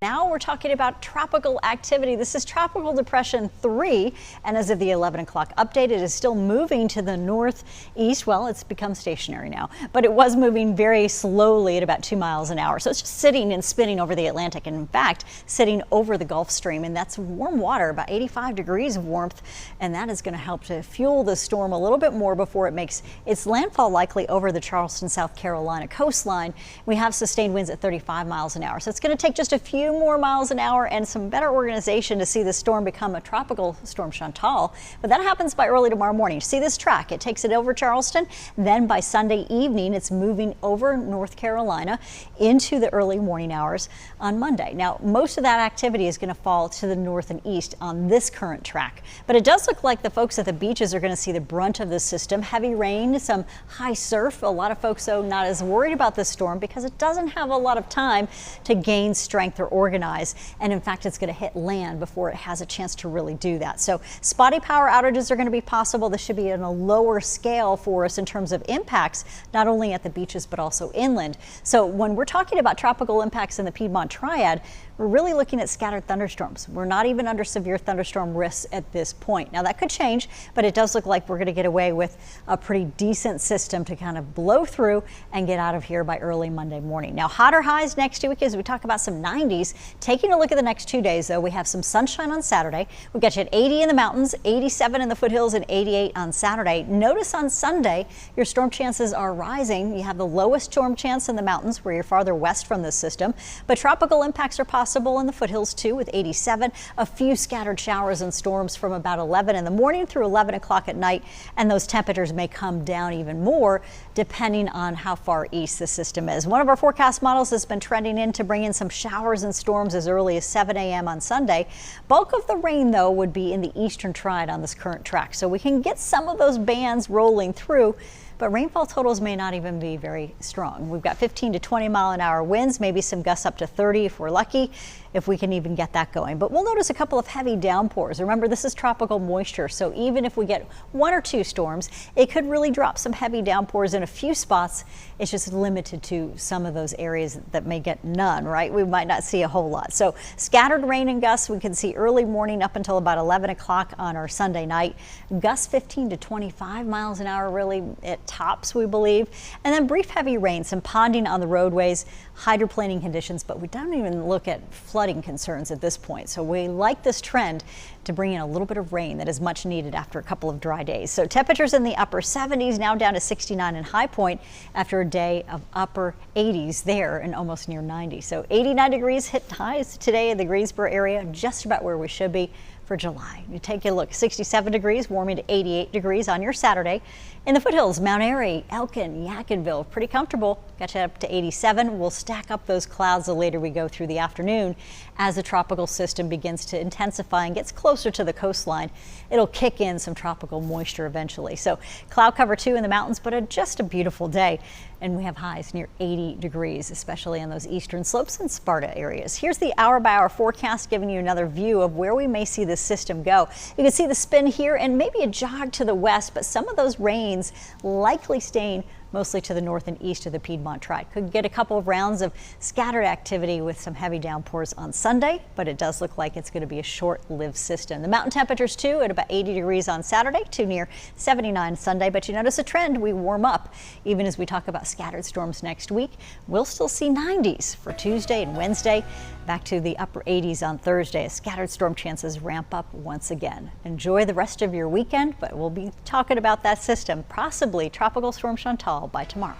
Now we're talking about tropical activity. This is Tropical Depression 3, and as of the 11 o'clock update, it is still moving to the northeast. Well, it's become stationary now, but it was moving very slowly at about 2 miles an hour. So it's just sitting and spinning over the Atlantic, and in fact, sitting over the Gulf Stream, and that's warm water, about 85 degrees of warmth, and that is going to help to fuel the storm a little bit more before it makes its landfall, likely over the Charleston, South Carolina coastline. We have sustained winds at 35 miles an hour, so it's going to take just a few more miles an hour and some better organization to see the storm become a tropical Storm Chantal. But that happens by early tomorrow morning. See this track? It takes it over Charleston. Then by Sunday evening, it's moving over North Carolina into the early morning hours on Monday. Now, most of that activity is going to fall to the north and east on this current track. But it does look like the folks at the beaches are going to see the brunt of the system. Heavy rain, some high surf. A lot of folks, though, not as worried about this storm because it doesn't have a lot of time to gain strength or organize, and in fact it's going to hit land before it has a chance to really do that. So spotty power outages are going to be possible. This should be on a lower scale for us in terms of impacts, not only at the beaches but also inland. So when we're talking about tropical impacts in the Piedmont Triad, we're really looking at scattered thunderstorms. We're not even under severe thunderstorm risks at this point. Now that could change, but it does look like we're going to get away with a pretty decent system to kind of blow through and get out of here by early Monday morning. Now hotter highs next week as we talk about some 90s. Taking a look at the next 2 days, though, we have some sunshine on Saturday. We've got you at 80 in the mountains, 87 in the foothills, and 88 on Saturday. Notice on Sunday, your storm chances are rising. You have the lowest storm chance in the mountains where you're farther west from this system, but tropical impacts are possible in the foothills too with 87. A few scattered showers and storms from about 11 in the morning through 11 o'clock at night, and those temperatures may come down even more depending on how far east the system is. One of our forecast models has been trending in to bring in some showers and storms as early as 7 a.m. on Sunday. Bulk of the rain, though, would be in the eastern Triad on this current track, so we can get some of those bands rolling through. But rainfall totals may not even be very strong. We've got 15 to 20 mile an hour winds, maybe some gusts up to 30 if we're lucky, if we can even get that going. But we'll notice a couple of heavy downpours. Remember, this is tropical moisture, so even if we get 1 or 2 storms, it could really drop some heavy downpours in a few spots. It's just limited to some of those areas that may get none, right? We might not see a whole lot. So scattered rain and gusts we can see early morning up until about 11 o'clock on our Sunday night. Gusts 15 to 25 miles an hour really at tops, we believe. And then brief heavy rain, some ponding on the roadways, hydroplaning conditions, but we don't even look at flooding concerns at this point. So we like this trend to bring in a little bit of rain that is much needed after a couple of dry days. So temperatures in the upper 70s, now down to 69 in High Point after a day of upper 80s there and almost near 90. So 89 degrees hit highs today in the Greensboro area, just about where we should be for July. You take a look, 67 degrees, warming to 88 degrees on your Saturday. In the foothills, Mount Airy, Elkin, Yadkinville, pretty comfortable. Got you up to 87. We'll stack up those clouds the later we go through the afternoon as the tropical system begins to intensify and gets closer to the coastline. It'll kick in some tropical moisture eventually. So cloud cover too in the mountains, but just a beautiful day. And we have highs near 80 degrees, especially on those eastern slopes and Sparta areas. Here's the hour-by-hour forecast, giving you another view of where we may see this system go. You can see the spin here and maybe a jog to the west, but some of those rains likely staying mostly to the north and east of the Piedmont Triad. Could get a couple of rounds of scattered activity with some heavy downpours on Sunday, but it does look like it's going to be a short-lived system. The mountain temperatures too at about 80 degrees on Saturday to near 79 Sunday, but you notice a trend, we warm up. Even as we talk about scattered storms next week, we'll still see 90s for Tuesday and Wednesday, back to the upper 80s on Thursday as scattered storm chances ramp up once again. Enjoy the rest of your weekend, but we'll be talking about that system, possibly Tropical Storm Chantal, by tomorrow.